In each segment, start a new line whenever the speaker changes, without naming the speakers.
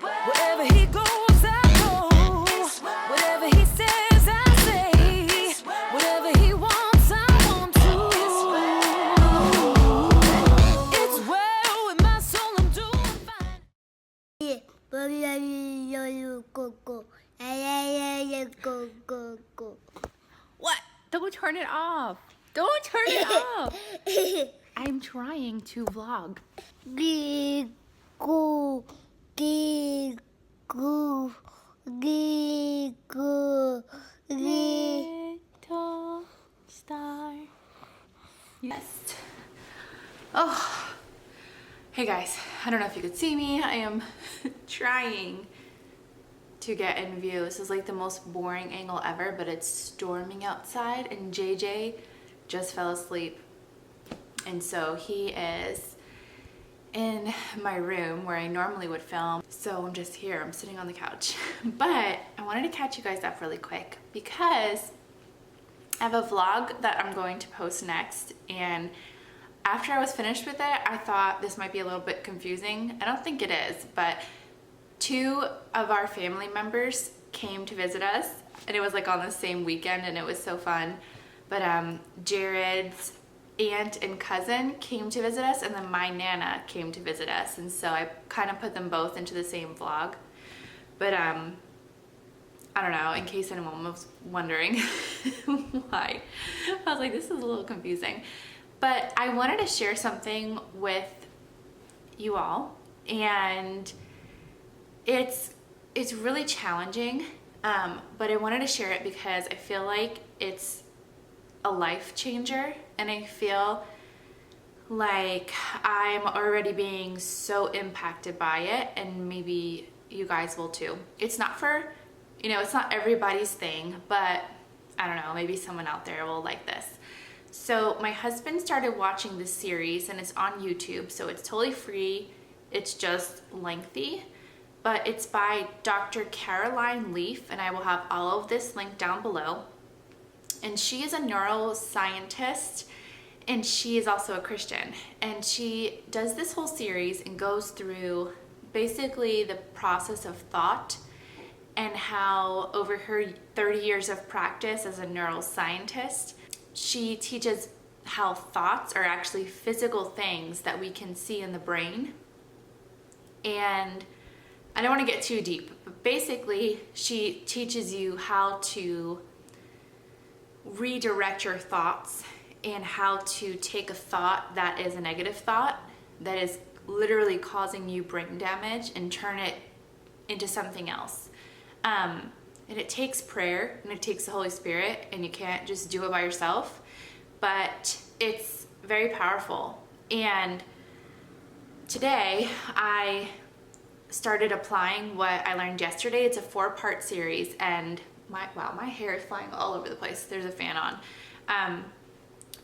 Wherever he goes, I go. Whatever he says, I say. Whatever he wants, I want to. It's well with my soul, I'm doing fine.
What? Don't turn it off. Don't turn it off. I'm trying to vlog. Little star. Yes. Oh. Hey guys, I don't know if you could see me. I am trying to get in view. This is like the most boring angle ever, but it's storming outside and JJ just fell asleep. And so he is in my room where I normally would film. So I'm just here, I'm sitting on the couch. But I wanted to catch you guys up really quick because I have a vlog that I'm going to post next, and after I was finished with it, I thought this might be a little bit confusing. I don't think it is, but 2 of our family members came to visit us, and it was like on the same weekend, and it was so fun. But Jared's aunt and cousin came to visit us, and then my Nana came to visit us, and so I kind of put them both into the same vlog. But I don't know, in case anyone was wondering why. I was like, this is a little confusing. But I wanted to share something with you all, and it's really challenging, but I wanted to share it because I feel like it's a life changer, and I feel like I'm already being so impacted by it, and maybe you guys will too. It's not for, you know, it's not everybody's thing, but I don't know, maybe someone out there will like this. So my husband started watching this series, and it's on YouTube, so it's totally free. It's just lengthy, but it's by Dr. Caroline Leaf, and I will have all of this linked down below. And she is a neuroscientist, and she is also a Christian. And she does this whole series and goes through basically the process of thought, and how over her 30 years of practice as a neuroscientist, she teaches how thoughts are actually physical things that we can see in the brain. And I don't want to get too deep, but basically she teaches you how to redirect your thoughts, and how to take a thought that is a negative thought that is literally causing you brain damage and turn it into something else. And it takes prayer, and it takes the Holy Spirit, and you can't just do it by yourself, but it's very powerful. And today I started applying what I learned yesterday. It's a 4-part series, and my hair is flying all over the place. There's a fan on.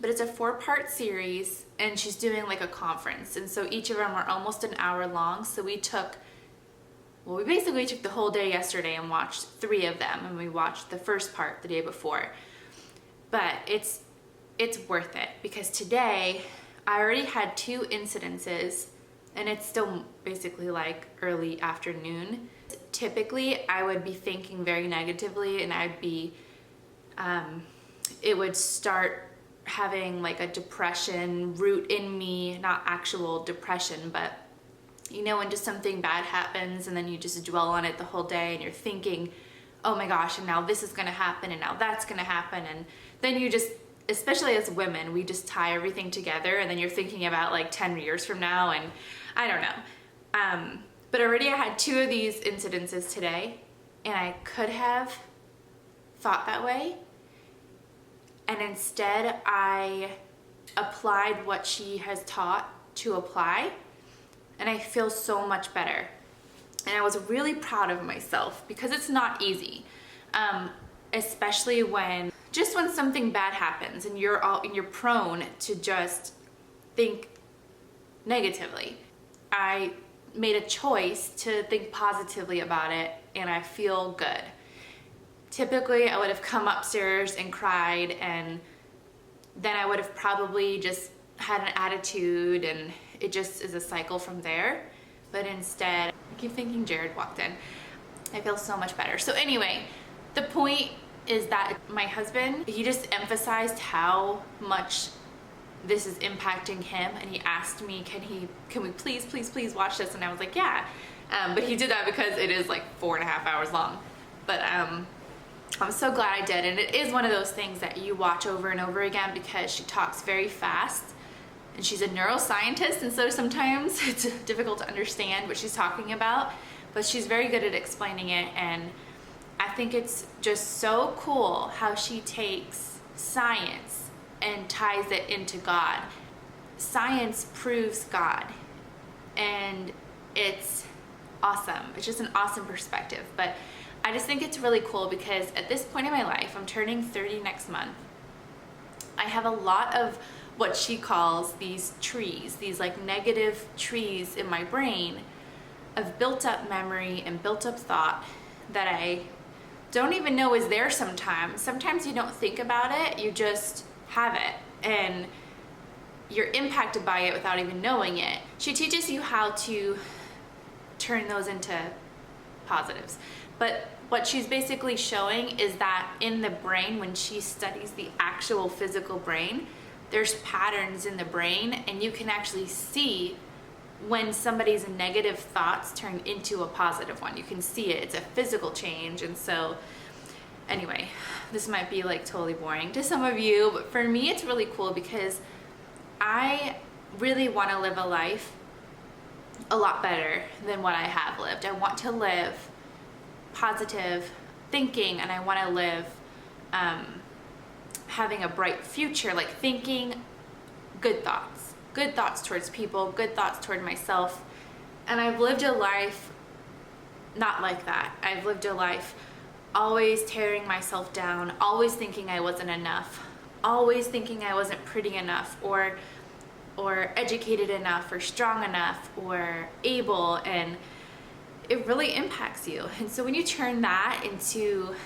But it's a 4-part series, and she's doing like a conference, and so each of them are almost an hour long. So we basically took the whole day yesterday and watched 3 of them, and we watched the first part the day before. But it's worth it, because today I already had 2 incidences, and it's still basically like early afternoon. Typically I would be thinking very negatively, and I'd be it would start having like a depression root in me, not actual depression, but you know, when just something bad happens and then you just dwell on it the whole day, and you're thinking, oh my gosh, and now this is gonna happen, and now that's gonna happen, and then you just, especially as women, we just tie everything together, and then you're thinking about like 10 years from now, and I don't know. But already I had 2 of these incidences today, and I could have thought that way, and instead I applied what she has taught to apply, and I feel so much better. And I was really proud of myself, because it's not easy, especially when something bad happens and you're prone to just think negatively. I made a choice to think positively about it, and I feel good. Typically I would have come upstairs and cried, and then I would have probably just had an attitude, and it just is a cycle from there. But instead, keep thinking Jared walked in. I feel so much better. So anyway, the point is that my husband, he just emphasized how much this is impacting him, and he asked me, can we please watch this? And I was like, yeah. But he did that because it is like 4.5 hours long. But I'm so glad I did. And it is one of those things that you watch over and over again because she talks very fast. And she's a neuroscientist, and so sometimes it's difficult to understand what she's talking about, but she's very good at explaining it. And I think it's just so cool how she takes science and ties it into God. Science proves God, and it's awesome. It's just an awesome perspective. But I just think it's really cool because at this point in my life, I'm turning 30 next month. I have a lot of what she calls these trees, these like negative trees in my brain of built up memory and built up thought that I don't even know is there sometimes. Sometimes you don't think about it, you just have it and you're impacted by it without even knowing it. She teaches you how to turn those into positives. But what she's basically showing is that in the brain, when she studies the actual physical brain, there's patterns in the brain, and you can actually see when somebody's negative thoughts turn into a positive one. You can see it. It's a physical change. And so anyway, this might be like totally boring to some of you, but for me it's really cool because I really want to live a life a lot better than what I have lived. I want to live positive thinking, and I want to live having a bright future, like thinking good thoughts towards people, good thoughts toward myself. And I've lived a life not like that. I've lived a life always tearing myself down, always thinking I wasn't enough, always thinking I wasn't pretty enough or educated enough or strong enough or able, and it really impacts you. And so when you turn that into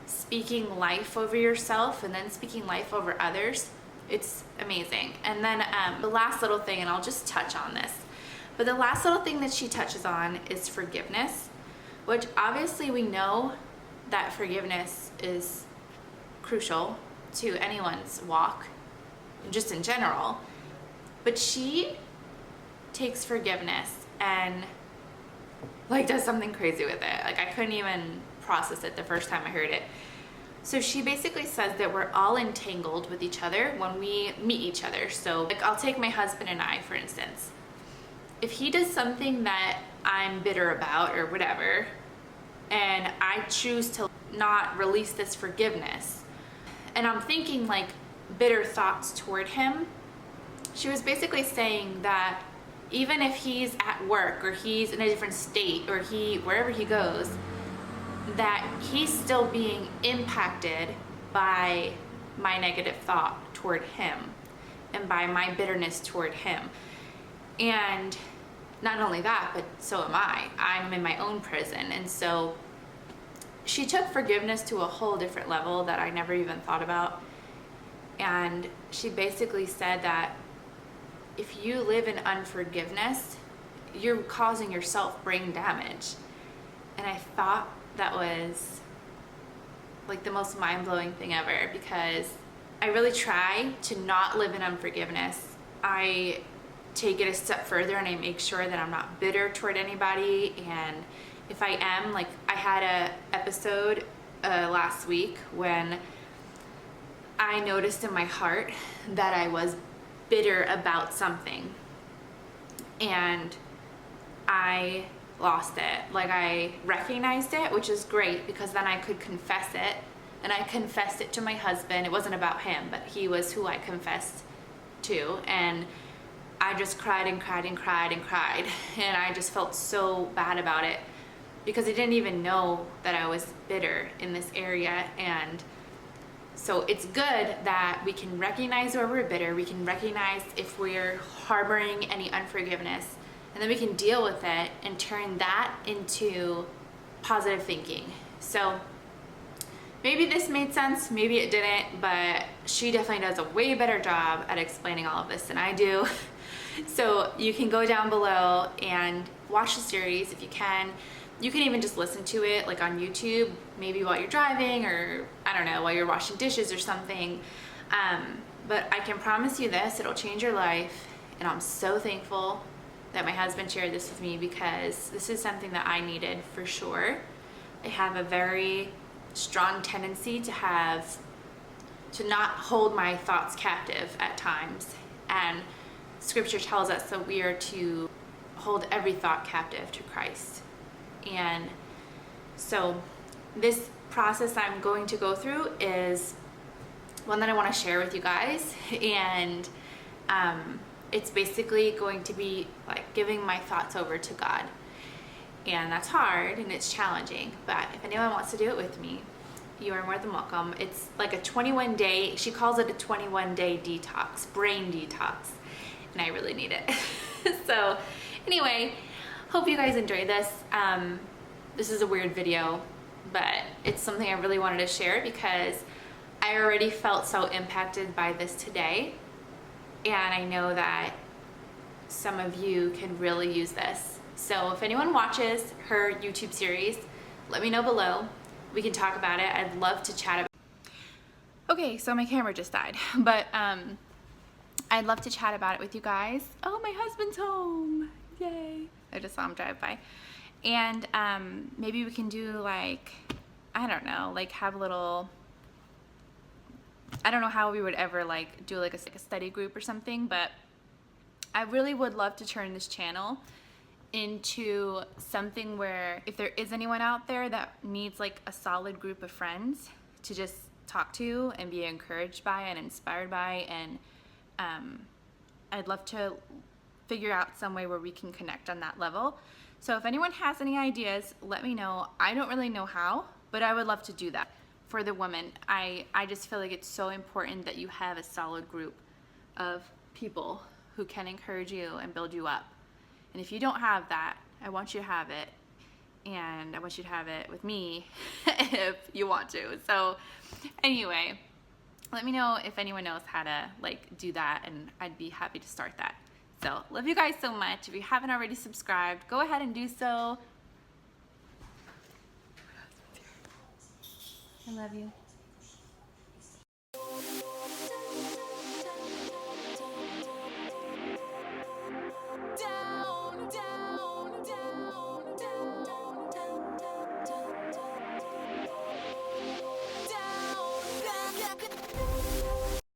speaking life over yourself and then speaking life over others, it's amazing. And then the last little thing, and I'll just touch on this, but the last little thing that she touches on is forgiveness, which obviously we know that forgiveness is crucial to anyone's walk, just in general. But she takes forgiveness and like does something crazy with it. Like I couldn't even process it the first time I heard it. So she basically says that we're all entangled with each other when we meet each other. So like I'll take my husband and I, for instance. If he does something that I'm bitter about or whatever, and I choose to not release this forgiveness, and I'm thinking like bitter thoughts toward him, she was basically saying that even if he's at work or he's in a different state or wherever he goes, that he's still being impacted by my negative thought toward him and by my bitterness toward him. And not only that, but so am I. I'm in my own prison. And so she took forgiveness to a whole different level that I never even thought about. And she basically said that if you live in unforgiveness, you're causing yourself brain damage. And I thought that was like the most mind-blowing thing ever, because I really try to not live in unforgiveness. I take it a step further and I make sure that I'm not bitter toward anybody. And if I am, like I had a episode last week when I noticed in my heart that I was bitter about something, and I lost it. Like I recognized it, which is great because then I could confess it, and I confessed it to my husband. It wasn't about him, but he was who I confessed to, and I just cried and cried and cried and cried, and I just felt so bad about it because I didn't even know that I was bitter in this area. And so it's good that we can recognize where we're bitter, we can recognize if we're harboring any unforgiveness, and then we can deal with it and turn that into positive thinking. So maybe this made sense, maybe it didn't, but she definitely does a way better job at explaining all of this than I do. So you can go down below and watch the series if you can. You can even just listen to it like on YouTube, maybe while you're driving, or I don't know, while you're washing dishes or something. But I can promise you this, it'll change your life. And I'm so thankful that my husband shared this with me, because this is something that I needed for sure. I have a very strong tendency to not hold my thoughts captive at times. And scripture tells us that we are to hold every thought captive to Christ. And so this process I'm going to go through is one that I want to share with you guys. And it's basically going to be like giving my thoughts over to God. And that's hard and it's challenging, but if anyone wants to do it with me, you are more than welcome. It's like a 21-day, she calls it a 21-day detox, brain detox, and I really need it. So anyway, hope you guys enjoy this. This is a weird video, but it's something I really wanted to share because I already felt so impacted by this today. And I know that some of you can really use this. So if anyone watches her YouTube series, let me know below. We can talk about it. I'd love to chat about it. Okay, so my camera just died, but I'd love to chat about it with you guys. Oh, my husband's home. Yay. I just saw him drive by. And maybe we can do like, I don't know, like have a little, I don't know how we would ever like do like a study group or something, but I really would love to turn this channel into something where if there is anyone out there that needs like a solid group of friends to just talk to and be encouraged by and inspired by, and I'd love to figure out some way where we can connect on that level. So if anyone has any ideas, let me know. I don't really know how, but I would love to do that for the women. I just feel like it's so important that you have a solid group of people who can encourage you and build you up. And if you don't have that, I want you to have it. And I want you to have it with me if you want to. So anyway, let me know if anyone knows how to like do that, and I'd be happy to start that. So love you guys so much. If you haven't already subscribed, go ahead and do so. I love you.